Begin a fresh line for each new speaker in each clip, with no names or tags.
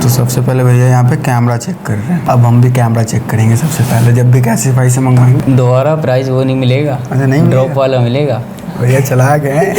तो सबसे पहले भैया यहाँ पे कैमरा चेक कर रहे हैं। अब हम भी कैमरा चेक करेंगे सबसे पहले, जब भी कैसीफाई से मंगवाएंगे।
दोबारा प्राइस वो नहीं मिलेगा।
अच्छा नहीं
ड्रॉप वाला मिलेगा।
भैया चला गए।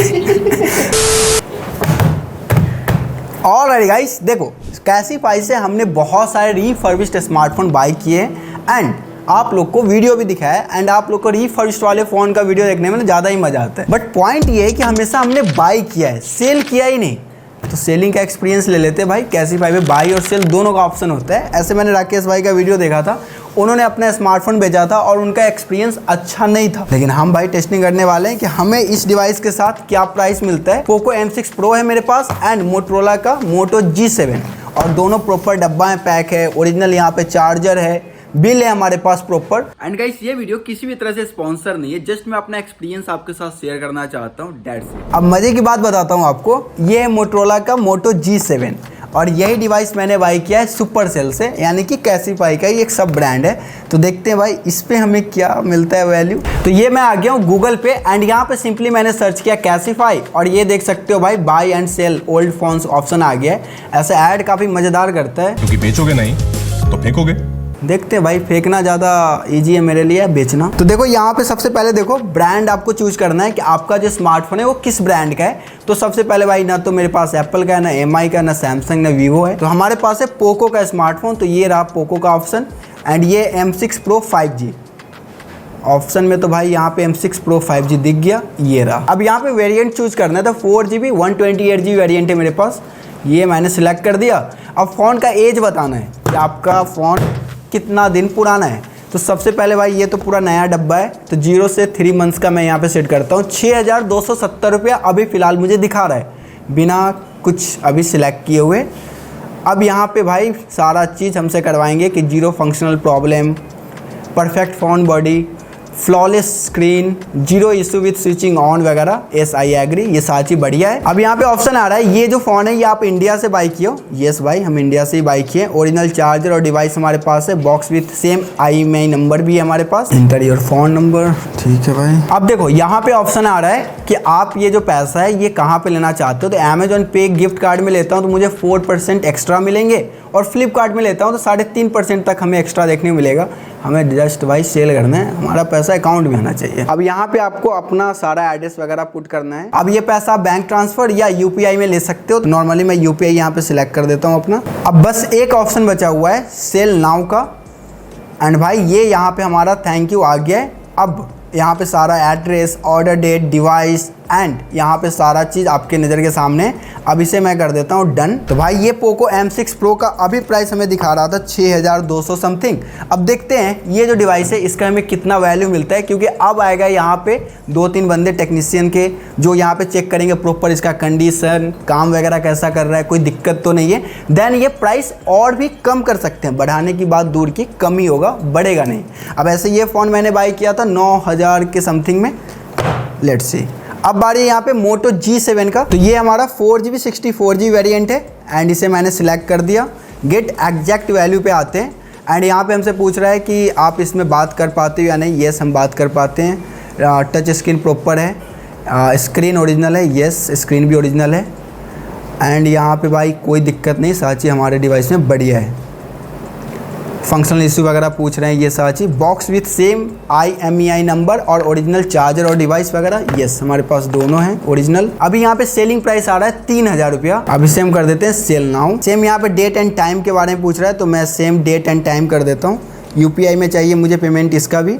ऑलराइट गाइस, देखो कैसीफाई से हमने बहुत सारे रीफर्बिश्ड स्मार्टफोन बाय किए एंड आप लोग को वीडियो भी दिखाया एंड आप लोग को रीफर्बिश्ड वाले फ़ोन का वीडियो देखने में ज़्यादा ही मज़ा आता है। बट पॉइंट ये है कि हमेशा हमने बाय किया है, सेल किया ही नहीं। तो सेलिंग का एक्सपीरियंस ले लेते हैं भाई। कैसीफाई में बाई और सेल दोनों का ऑप्शन होता है। ऐसे मैंने राकेश भाई का वीडियो देखा था, उन्होंने अपना स्मार्टफोन बेचा था और उनका एक्सपीरियंस अच्छा नहीं था। लेकिन हम भाई टेस्टिंग करने वाले हैं कि हमें इस डिवाइस के साथ क्या प्राइस मिलता है। पोको M6 Pro है मेरे पास एंड मोटरोला का मोटो G7 और दोनों प्रॉपर डब्बा में पैक है। ओरिजिनल यहाँ पे चार्जर है, बिल है हमारे पास प्रॉपर। एंड गाइस ये वीडियो किसी भी तरह से स्पॉन्सर नहीं है, जस्ट मैं अपना एक्सपीरियंस आपके साथ शेयर करना चाहता हूँ, दैट्स इट। अब मजे की बात बताता हूँ आपको, ये है मोटरोला का मोटो G7 और यही डिवाइस मैंने बाई किया है सुपर सेल से, यानी कि कैसीफाई का ही एक सब ब्रांड है। तो देखते हैं भाई इस पे हमें क्या मिलता है वैल्यू। तो ये मैं आ गया हूँ गूगल पे एंड यहाँ पे सिंपली मैंने सर्च किया कैसीफाई और ये देख सकते हो भाई buy and sell old phones option आ गया है। ऐसा ऐड काफ़ी मज़ेदार करता है,
क्योंकि बेचोगे नहीं तो फेंकोगे।
देखते हैं भाई, फेंकना ज़्यादा इजी है मेरे लिए, बेचना। तो देखो यहाँ पे सबसे पहले देखो ब्रांड आपको चूज करना है कि आपका जो स्मार्टफोन है वो किस ब्रांड का है। तो सबसे पहले भाई ना तो मेरे पास एप्पल का है, ना MI का, ना सैमसंग, ना वीवो है। तो हमारे पास है पोको का स्मार्टफोन। तो ये रहा पोको का ऑप्शन एंड ये M6 Pro 5G ऑप्शन में। तो भाई यहाँ पे M6 Pro 5G दिख गया, ये रहा। अब यहाँ पे वेरिएंट चूज करना है, तो 4GB 128GB वेरिएंट है मेरे पास, ये मैंने सिलेक्ट कर दिया। अब फ़ोन का एज बताना है कि आपका फ़ोन कितना दिन पुराना है। तो सबसे पहले भाई ये तो पूरा नया डब्बा है, तो 0 से 3 मंथ्स का मैं यहाँ पे सेट करता हूँ। 6270 रुपया अभी फ़िलहाल मुझे दिखा रहा है, बिना कुछ अभी सिलेक्ट किए हुए। अब यहाँ पे भाई सारा चीज़ हमसे करवाएंगे कि 0 functional problem, perfect phone body, flawless screen, 0 issue with switching on वगैरह, yes I agree, ये सारी चीज़ बढ़िया है। अब यहाँ पे ऑप्शन आ रहा है ये जो फ़ोन है ये आप इंडिया से बाई किए हो। यस भाई हम इंडिया से ही बाई किए। ओरिजिनल चार्जर और डिवाइस हमारे पास है, box with same IMEI number भी है हमारे पास, इंटर योर फ़ोन नंबर, ठीक है भाई। अब देखो यहाँ पे ऑप्शन आ रहा है कि आप ये जो पैसा है ये कहाँ पर लेना चाहते हो। तो अमेजॉन पे गिफ्ट कार्ड में लेता हूँ तो मुझे 4% एक्स्ट्रा मिलेंगे और फ्लिपकार्ट में लेता हूँ तो 3.5% तक हमें एक्स्ट्रा देखने को मिलेगा। हमें जस्ट भाई सेल करना है, हमारा पैसा अकाउंट में आना चाहिए। अब यहाँ पे आपको अपना सारा एड्रेस वगैरह पुट करना है। अब ये पैसा बैंक ट्रांसफर या UPI में ले सकते हो। तो नॉर्मली मैं UPI यहाँ पे सिलेक्ट कर देता हूँ अपना। अब बस एक ऑप्शन बचा हुआ है सेल नाउ का एंड भाई ये यहाँ पे हमारा थैंक यू आ गया है। अब यहाँ पे सारा address, order date, device and यहाँ पे सारा चीज़ आपके नज़र के सामने। अब इसे मैं कर देता हूँ डन। तो भाई ये पोको M6 Pro का अभी प्राइस हमें दिखा रहा था 6200 समथिंग। अब देखते हैं ये जो डिवाइस है इसका हमें कितना वैल्यू मिलता है, क्योंकि अब आएगा यहाँ पे 2-3 बंदे टेक्नीशियन के जो यहाँ पे चेक करेंगे प्रॉपर इसका कंडीशन, काम वगैरह कैसा कर रहा है, कोई दिक्कत तो नहीं है। देन ये प्राइस और भी कम कर सकते हैं, बढ़ाने की बात दूर की, कम ही होगा, बढ़ेगा नहीं। अब ऐसे ये फ़ोन मैंने बाई किया था 9000 के समथिंग में, लेट्स सी। अब बारी यहाँ पे मोटो G7 का। तो ये हमारा 4GB 64GB वेरिएंट है एंड इसे मैंने सिलेक्ट कर दिया। गेट एग्जैक्ट वैल्यू पे आते हैं एंड यहाँ पे हमसे पूछ रहा है कि आप इसमें बात कर पाते हो या नहीं। येस हम बात कर पाते हैं। टच स्क्रीन प्रॉपर है, स्क्रीन ओरिजिनल है, येस स्क्रीन भी ओरिजिनल है एंड यहाँ पे भाई कोई दिक्कत नहीं, साची हमारे डिवाइस में बढ़िया है। फंक्शनल इशू वगैरह पूछ रहे हैं, ये साची। Box with same IMEI number और ओरिजिनल चार्जर और डिवाइस वगैरह, यस हमारे पास दोनों हैं ओरिजिनल। अभी यहाँ पे सेलिंग प्राइस आ रहा है 3000 रुपया। अभी सेम कर देते हैं सेल नाउ। सेम यहाँ पे डेट एंड टाइम के बारे में पूछ रहा है तो मैं सेम डेट एंड टाइम कर देता हूँ। UPI में चाहिए मुझे पेमेंट, इसका भी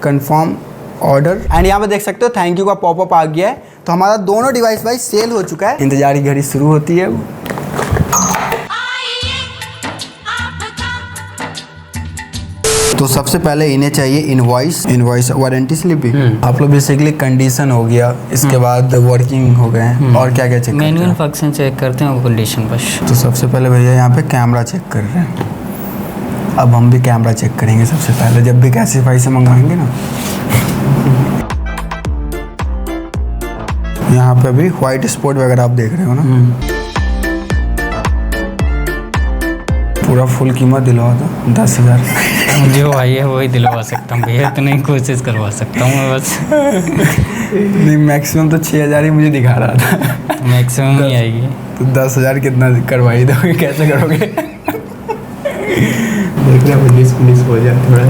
कंफर्म ऑर्डर एंड यहाँ पे देख सकते हो थैंक यू का पॉपअप आ गया है। तो हमारा दोनों डिवाइस भाई सेल हो चुका है। इंतजार की घड़ी शुरू होती है। तो सबसे पहले इन्हें चाहिए इनवॉइस वारंटी स्लिप भी। आप लोग बेसिकली कंडीशन हो गया, इसके बाद वर्किंग हो गए और क्या क्या चेक करते हैं?
मैनुअल फंक्शन चेक करते हैं, वो कंडीशन बस।
तो सबसे पहले भैया यहाँ पे कैमरा चेक कर रहे हैं। अब हम भी कैमरा चेक करेंगे सबसे पहले, जब भी कैसीफाई से मंगवाएंगे ना। यहाँ पे अभी व्हाइट स्पॉट वगैरह आप देख रहे हो ना, पूरा फुल कीमत दिलवा दो 10,000।
जो भाई है वही दिलवा सकता हूँ भैया, इतनी कोशिश करवा सकता हूँ मैं बस।
नहीं मैक्सिमम तो 6,000 ही मुझे दिखा रहा था।
मैक्सिमम ही आएगी।
तो 10,000 कितना करवाई दोगे, कैसे करोगे?
देख रहे 19 हो जाए थोड़ा।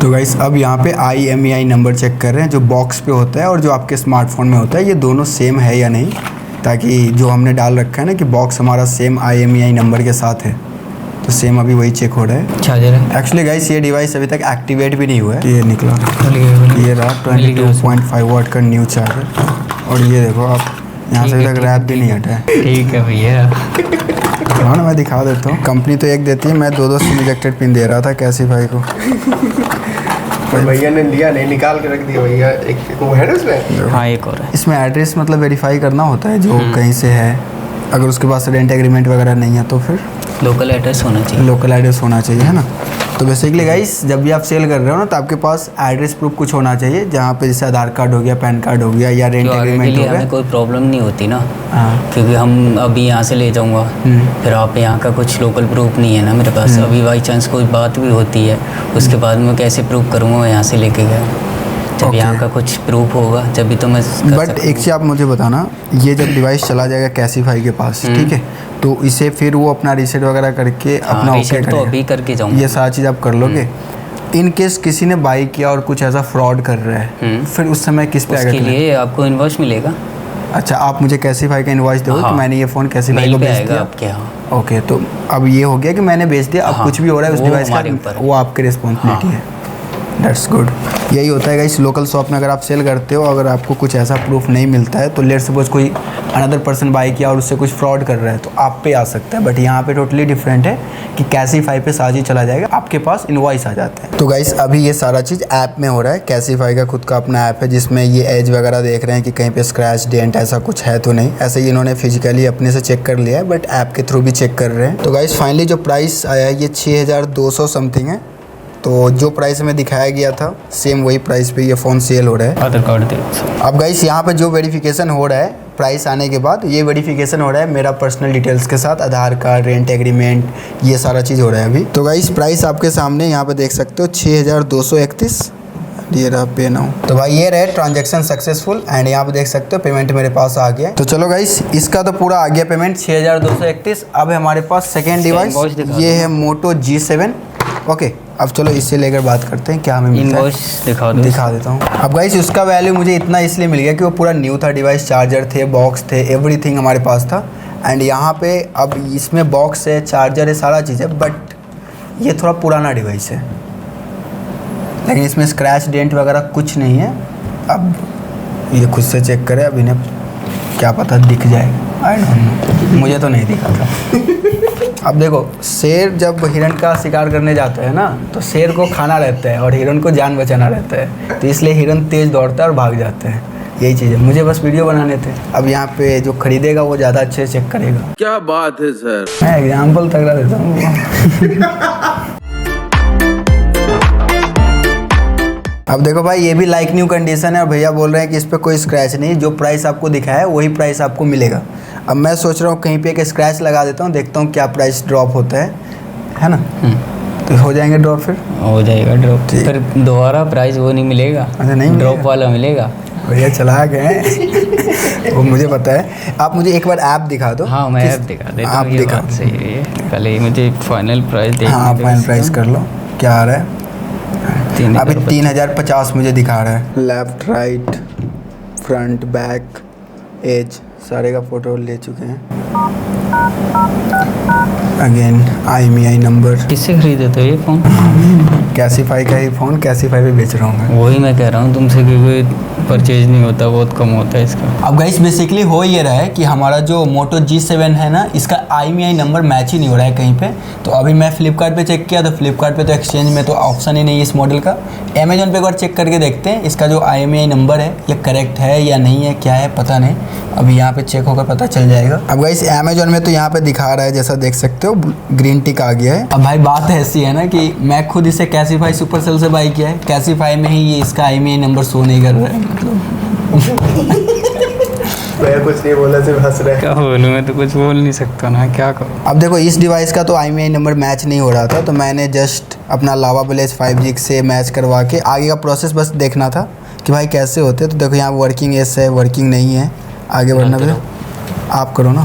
तो गाइस अब यहाँ पे IMEI नंबर चेक कर रहे हैं जो बॉक्स पे होता है और जो आपके स्मार्टफोन में होता है, ये दोनों सेम है या नहीं, ताकि जो हमने डाल रखा है ना कि बॉक्स हमारा सेम IMEI नंबर के साथ है, तो सेम अभी वही चेक हो रहा है।
चार्जर है
एक्चुअली गाइस ये डिवाइस अभी तक एक्टिवेट भी नहीं हुआ है। ये निकला,
मिल गया।
ये रहा 22.5 वाट का न्यू चार्जर। और ये देखो आप यहाँ से अभी तक रैप भी नहीं हटा है।
ठीक है भैया।
हाँ ना, मैं दिखा देता हूँ। कंपनी तो एक देती है, मैं 2 सिम इजेक्टेड पिन दे रहा था कैसीफाई को।
भैया ने लिया नहीं, निकाल के रख दिया भैया। एक वो है ना उसमें।
हाँ एक और है।
इसमें एड्रेस मतलब वेरीफाई करना होता है जो कहीं से है, अगर उसके पास रेंट एग्रीमेंट वगैरह नहीं है तो फिर
लोकल एड्रेस होना चाहिए।
लोकल एड्रेस होना चाहिए, है ना। तो बेसिकली गाइस जब भी आप सेल कर रहे हो ना, तो आपके पास एड्रेस प्रूफ कुछ होना चाहिए, जहाँ पे जैसे आधार कार्ड हो गया, पैन कार्ड हो गया या रेंट
तो आगे के
एग्रीमेंट हो
लिए हमें
गया।
कोई प्रॉब्लम नहीं होती ना,
हाँ
क्योंकि हम अभी यहाँ से ले जाऊँगा, फिर आप यहाँ का कुछ लोकल प्रूफ नहीं है ना मेरे पास। अभी बाई चांस कोई बात भी होती है, उसके बाद मैं कैसे प्रूफ करूँगा मैं यहाँ से लेके गया। जब
Okay.
यहाँ का कुछ प्रूफ होगा जब भी तो मैं कर
बट एक चीज़ आप मुझे बताना, ये जब डिवाइस चला जाएगा कैसीफाई के पास, ठीक है, तो इसे फिर वो अपना रीसेट वगैरह करके अपना ओके
रीसेट तो
करेगा।
अभी करके जाऊँगा।
ये सारी चीज़ आप कर लोगे। इन केस किसी ने बाई किया और कुछ ऐसा फ्रॉड कर रहा है, फिर उस समय किस पे
उसके
आएगा?
लिए आपको इनवॉइस मिलेगा।
अच्छा, आप मुझे कैसीफाई का इनवॉइस दो कि मैंने ये फ़ोन कैसीफाई को
मेल पे
बेच
आएगा
दिया।
आपके यहाँ।
ओके, तो अब ये हो गया कि मैंने बेच दिया। अब कुछ भी हो रहा है उस
वो
डिवाइस
हमारे ऊपर
का,
है।
वो आपकी रिस्पॉन्सिबिलिटी है। That's good. यही होता है गाइस लोकल शॉप में, अगर आप सेल करते हो, अगर आपको कुछ ऐसा प्रूफ नहीं मिलता है, तो लेट सपोज कोई अनदर पर्सन बाई किया और उससे कुछ फ्रॉड कर रहा है, तो आप पे आ सकता है। बट यहाँ पे टोटली डिफरेंट है कि कैसीफाई पे साजी चला जाएगा, आपके पास इनवॉइस आ जाता है। तो गाइस अभी ये सारा चीज़ ऐप में हो रहा है। कैसीफाई का खुद का अपना ऐप है, जिसमें ये एज वगैरह देख रहे हैं कि कहीं पे स्क्रैच डेंट ऐसा कुछ है तो नहीं। ऐसे ही इन्होंने फिजिकली अपने से चेक कर लिया है, बट ऐप के थ्रू भी चेक कर रहे हैं। तो गाइस फाइनली जो प्राइस आया है ये 6,200 समथिंग है। तो जो प्राइस हमें दिखाया गया था सेम वही प्राइस पे ये फ़ोन सेल हो रहा है।
आधार कार्ड दे।
अब गाइस यहाँ पे जो वेरिफिकेशन हो रहा है प्राइस आने के बाद, ये वेरिफिकेशन हो रहा है मेरा पर्सनल डिटेल्स के साथ, आधार कार्ड, रेंट एग्रीमेंट, ये सारा चीज़ हो रहा है अभी। तो गाइस प्राइस आपके सामने यहाँ पे देख सकते हो 6,231। ये रहा पे नाउ। तो भाई ये रहे ट्रांजैक्शन सक्सेसफुल एंड यहाँ पे देख सकते हो पेमेंट मेरे पास आ गया। तो चलो गाइस इसका तो पूरा आ गया पेमेंट 6,231। अब है हमारे पास सेकेंड डिवाइस, ये है मोटो G7। ओके, अब चलो इससे लेकर बात करते हैं क्या हमें मिलता है।
इनवॉइस दिखा दो।
दिखा देता हूँ। अब गाइस उसका वैल्यू मुझे इतना इसलिए मिल गया कि वो पूरा न्यू था डिवाइस, चार्जर थे, बॉक्स थे, एवरीथिंग हमारे पास था। एंड यहाँ पे अब इसमें बॉक्स है, चार्जर है, सारा चीज़ है, बट ये थोड़ा पुराना डिवाइस है, लेकिन इसमें स्क्रैच डेंट वगैरह कुछ नहीं है। अब ये खुद से चेक करें, अब इन्हें क्या पता दिख जाए, आई डोंट नो, मुझे तो नहीं दिखा था। अब देखो शेर जब हिरन का शिकार करने जाता है ना, तो शेर को खाना रहता है और हिरन को जान बचाना रहता है, तो इसलिए हिरन तेज़ दौड़ता है और भाग जाता है। यही चीज़ है, मुझे बस वीडियो बनाने थे। अब यहाँ पे जो खरीदेगा वो ज़्यादा अच्छे से चेक करेगा।
क्या बात है सर।
मैं एग्जाम्पल तगड़ा देता हूँ। अब देखो भाई ये भी लाइक न्यू कंडीशन है और भैया बोल रहे हैं कि इस पर कोई स्क्रैच नहीं, जो प्राइस आपको दिखाया है वही प्राइस आपको मिलेगा। अब मैं सोच रहा हूँ कहीं पे एक स्क्रैच लगा देता हूँ, देखता हूँ क्या प्राइस ड्रॉप होता है ना। तो हो जाएंगे ड्रॉप, फिर
हो जाएगा ड्रॉप। फिर दोबारा प्राइस वो नहीं मिलेगा।
अच्छा नहीं
ड्रॉप
मिलेगा?
वाला मिलेगा।
भैया चला गए। वो मुझे पता है। आप मुझे एक बार ऐप दिखा दो।
हाँ मैं ऐप दिखा देता
आप
हूँ, ये
दिखा
बात सही है। पहले ही मुझे फाइनल प्राइस देखना
हाँ
है
फाइनल
इसका।
प्राइस कर लो क्या आ रहा है।
3,050
अभी 3,050 मुझे दिखा रहा है। Left, right, front, back, edge सारे का फ़ोटो ले चुके हैं। Again IMEI number.
किससे खरीदे थे ये फ़ोन?
कैसीफाई का ही फ़ोन कैसीफाई पे बेच रहा हूँ मैं।
वही मैं कह रहा हूँ तुमसे कि कोई परचेज नहीं होता, बहुत कम होता है इसका।
अब गाइस बेसिकली हो ये रहा है कि हमारा जो मोटो G7 है ना, इसका IMEI नंबर मैच ही नहीं हो रहा है कहीं पे। तो अभी मैं फ्लिपकार्ट पे चेक किया, तो फ्लिपकार्ट पे तो एक्सचेंज में तो ऑप्शन ही नहीं है इस मॉडल का। अमेजोन पे एक बार चेक करके देखते हैं इसका जो IMEI नंबर है ये करेक्ट है या नहीं है, क्या है पता नहीं। अभी यहाँ पे चेक होकर पता चल जाएगा। अब गाइस अमेजोन में तो यहाँ पे दिखा रहा है, जैसा देख सकते हो ग्रीन टिक आ गया है। अब भाई बात ऐसी है ना कि मैं खुद इसे कैसीफाई सुपरसेल से बाई किया है, कैसीफाई में ही ये इसका IMEI नंबर शो नहीं कर रहा है। मतलब
मैं कुछ नहीं बोला, सिर्फ हंस रहा है।
क्या बोलूँ, मैं तो कुछ बोल नहीं सकता ना, क्या करूँ।
अब देखो इस डिवाइस का तो IMEI नंबर मैच नहीं हो रहा था, तो मैंने जस्ट अपना लावा ब्लेज 5G से मैच करवा के आगे का प्रोसेस बस देखना था कि भाई कैसे होते। तो देखो यहाँ वर्किंग एस है, वर्किंग नहीं है, आगे बढ़ना फिर आप करो ना,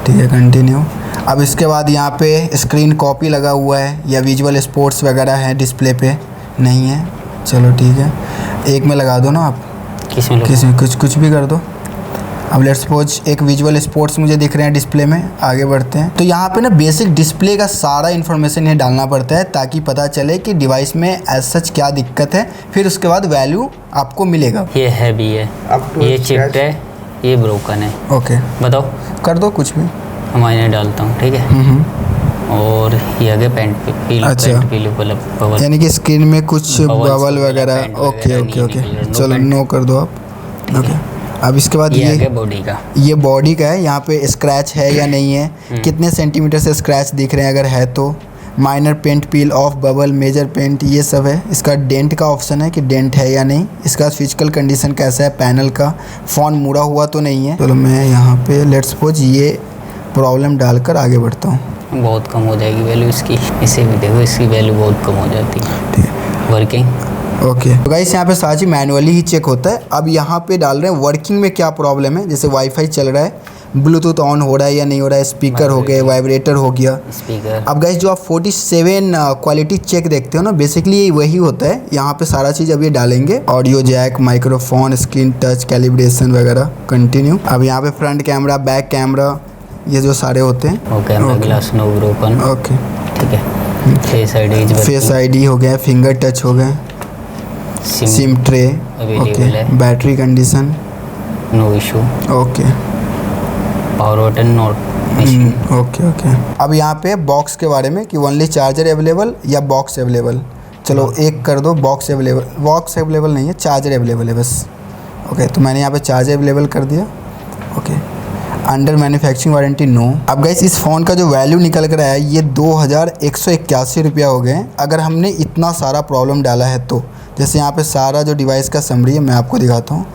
ठीक है कंटिन्यू। अब इसके बाद यहाँ पे स्क्रीन कॉपी लगा हुआ है या विजुअल स्पोर्ट्स वगैरह है डिस्प्ले पे, नहीं है, चलो ठीक है। एक में लगा दो ना आप, किसमें कुछ भी कर दो। अब लेट्स सपोज एक विजुअल स्पोर्ट्स मुझे दिख रहे हैं डिस्प्ले में, आगे बढ़ते हैं। तो यहाँ पे ना बेसिक डिस्प्ले का सारा इन्फॉर्मेशन ये डालना पड़ता है ताकि पता चले कि डिवाइस में एज सच क्या दिक्कत है, फिर उसके बाद वैल्यू आपको मिलेगा।
ये हैवी है, ये चिप्ड है, ये ब्रोकन है।
ओके
बताओ,
कर दो कुछ भी,
मैं डालता हूँ, ठीक है। और ये आगे पेंट पील,
अच्छा।
पेंट पील बबल,
यानी कि स्क्रीन में कुछ बबल वगैरह, ओके चलो नो कर दो आप, ओके। अब इसके बाद
ये बॉडी का,
ये बॉडी का है, यहाँ पे स्क्रैच है या नहीं है, कितने सेंटीमीटर से स्क्रैच दिख रहे हैं, अगर है तो minor paint peel off bubble, major paint, ये सब है। इसका डेंट का ऑप्शन है कि डेंट है या नहीं, इसका फिजिकल कंडीशन कैसा है, पैनल का फ़ॉन्ट मुड़ा हुआ तो नहीं है। चलो मैं यहाँ पे लेट्स सपोज ये प्रॉब्लम डालकर आगे बढ़ता हूँ।
बहुत कम हो जाएगी वैल्यू इसकी, इसे भी देखो, इसकी वैल्यू बहुत कम हो जाती है,
ठीक है
वर्किंग।
ओके तो गाइस यहाँ पे सारी मैनुअली ही चेक होता है। अब यहाँ पे डाल रहे हैं वर्किंग में क्या प्रॉब्लम है, जैसे वाईफाई चल रहा है, ब्लूटूथ ऑन हो रहा है या नहीं हो रहा है, स्पीकर हो गए, वाइब्रेटर हो गया
स्पीकर।
अब गाइस जो आप 47 क्वालिटी चेक देखते हो ना, बेसिकली वही होता है। यहाँ पे सारा चीज़ अब ये डालेंगे, audio jack, microphone, screen touch, calibration वगैरह, कंटिन्यू। अब यहाँ पे फ्रंट कैमरा, बैक कैमरा, ये जो सारे होते हैं,
okay, glass no broken,
okay
ठीक है।
फेस आईडी हो गया, फिंगर टच हो गए, sim tray, okay, battery condition
no issue,
okay,
power button not issue,
okay. अब यहाँ पे बॉक्स के बारे में कि ओनली चार्जर अवेलेबल या बॉक्स अवेलेबल, चलो एक कर दो बॉक्स अवेलेबल। बॉक्स अवेलेबल नहीं है, चार्जर अवेलेबल है बस, ओके। तो मैंने यहाँ पे चार्जर अवेलेबल कर दिया, okay. Under manufacturing warranty no. अब गाइस इस फ़ोन का जो वैल्यू निकल कर आया ये 2181 रुपया हो गए अगर हमने इतना सारा प्रॉब्लम डाला है तो। जैसे यहाँ पे सारा जो डिवाइस का समरी है मैं आपको दिखाता हूँ,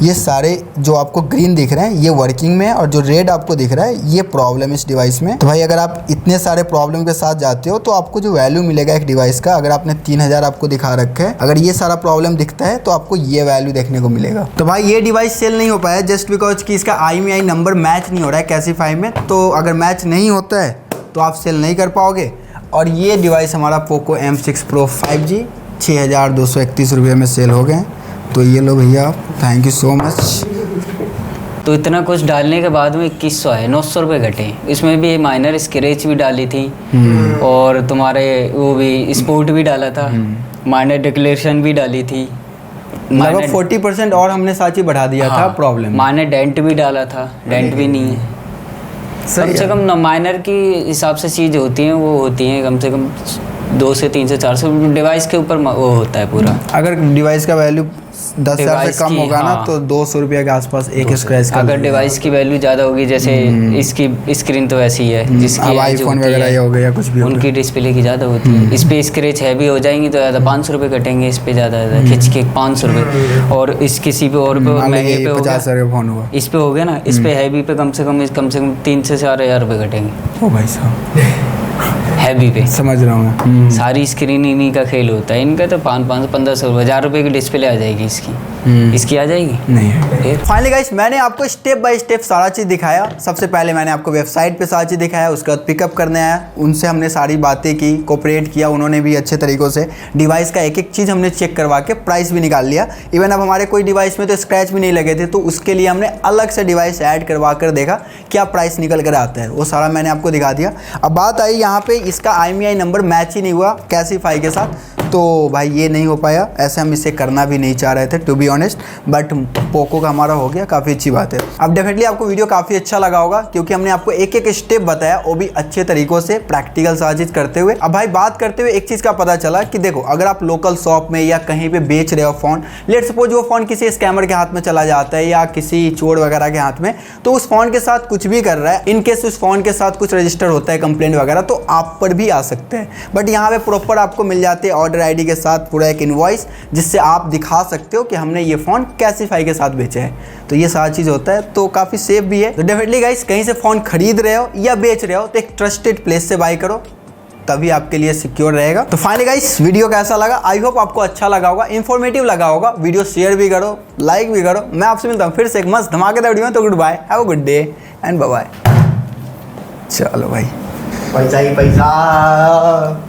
ये सारे जो आपको ग्रीन दिख रहे हैं ये वर्किंग में है, और जो रेड आपको दिख रहा है ये प्रॉब्लम इस डिवाइस में। तो भाई अगर आप इतने सारे प्रॉब्लम के साथ जाते हो तो आपको जो वैल्यू मिलेगा एक डिवाइस का, अगर आपने 3000 आपको दिखा रखा है, अगर ये सारा प्रॉब्लम दिखता है तो आपको ये वैल्यू देखने को मिलेगा। तो भाई ये डिवाइस सेल नहीं हो पाया जस्ट बिकॉज कि इसका IMEI नंबर मैच नहीं हो रहा है कैसीफाई में। तो अगर मैच नहीं होता है तो आप सेल नहीं कर पाओगे। और ये डिवाइस हमारा पोको M6 Pro 5G 6231 रुपये में सेल हो गए। तो ये लो भैया, थैंक यू सो मच।
तो इतना कुछ डालने के बाद में 2100 है, 900 रुपये घटे। इसमें भी माइनर स्क्रैच भी डाली थी और तुम्हारे वो भी स्पोर्ट भी डाला था, माइनर डिक्लेरेशन भी डाली थी,
लगभग 40% और हमने साची बढ़ा दिया था प्रॉब्लम।
माइनर डेंट भी डाला था, डेंट भी नहीं है। कम से कम माइनर की हिसाब से चीज़ होती हैं, वो होती हैं कम से कम 2 से 3 से 400 डिवाइस के ऊपर वो होता है पूरा।
अगर डिवाइस का वैल्यू 10,000 से कम होगा ना तो 200 रुपये के आसपास एक स्क्रैच का।
अगर डिवाइस की वैल्यू ज़्यादा होगी, जैसे इसकी स्क्रीन तो ऐसी है जिसकी
आईफोन वगैरह हो गया कुछ भी,
उनकी डिस्प्ले की ज़्यादा होती है। इस पे स्क्रैच हैवी हो जाएंगी तो ज़्यादा 500 रुपये कटेंगे, इस पे ज़्यादा खिंच के 500 रुपये। और इस किसी पे और पे महंगे पे
50,000 का फोन हुआ,
इस पे हो गया ना, इस पे हैवी पे कम से कम 3 से 4,000 रुपये कटेंगे।
ओ भाई साहब,
हैवी पे
समझ रहा हूँ मैं।
सारी स्क्रीन इन्हीं का खेल होता है। इनका तो 500 1500 1000 रुपये की डिस्प्ले आ जाएगी इसकी आ जाएगी
नहीं। फाइनली गाइस मैंने आपको स्टेप बाय स्टेप सारा चीज़ दिखाया। सबसे पहले मैंने आपको वेबसाइट पे सारा चीज़ दिखाया, उसके बाद पिकअप करने आया, उनसे हमने सारी बातें की, कोऑपरेट किया, उन्होंने भी अच्छे तरीक़ों से डिवाइस का एक एक चीज़ हमने चेक करवा के प्राइस भी निकाल लिया। इवन अब हमारे कोई डिवाइस में तो स्क्रैच भी नहीं लगे थे, तो उसके लिए हमने अलग से डिवाइस ऐड करवा कर देखा क्या प्राइस निकल कर आता है, वो सारा मैंने आपको दिखा दिया। अब बात आई यहाँ पे इसका IMEI नंबर मैच ही नहीं हुआ कैसीफाई के साथ, तो भाई ये नहीं हो पाया। ऐसे हम इसे करना भी नहीं चाह रहे थे to be honest, but Poco का हमारा हो गया, काफ़ी अच्छी बात है। अब डेफिनेटली आपको वीडियो काफ़ी अच्छा लगा होगा क्योंकि हमने आपको एक एक स्टेप बताया, वो भी अच्छे तरीक़ों से प्रैक्टिकल सारा चीज़ करते हुए। अब भाई बात करते हुए एक चीज़ का पता चला कि देखो अगर आप लोकल शॉप में या कहीं पे बेच रहे हो फ़ोन, लेट सपोज वो फ़ोन किसी स्कैमर के हाथ में चला जाता है या किसी चोर वगैरह के हाथ में, तो उस फ़ोन के साथ कुछ भी कर रहा है, इनकेस उस फ़ोन के साथ कुछ रजिस्टर होता है कंप्लेंट वगैरह, तो आप पर भी आ सकते हैं। बट यहाँ पे प्रॉपर आपको मिल जाते हैं ऑर्डर ऑर्डर आईडी के साथ पूरा एक इनवॉइस, जिससे आप दिखा सकते हो कि हमने ये फ़ोन कैसीफाई के साथ बेचा है। तो ये सारा चीज़ होता है, तो काफ़ी सेफ भी है। तो डेफिनेटली गाइस, कहीं से फ़ोन खरीद रहे हो या बेच रहे हो तो एक ट्रस्टेड प्लेस से बाय करो, तभी आपके लिए सिक्योर रहेगा। तो फाइनली गाइस, वीडियो कैसा लगा? आई होप आपको अच्छा लगा होगा, इन्फॉर्मेटिव लगा होगा। वीडियो शेयर भी करो, लाइक भी करो। मैं आपसे मिलता हूँ फिर से एक मस्त धमाकेदार वीडियो में। तो goodbye, have a good day and bye bye. चलो भाई,
पैसा ही पैसा।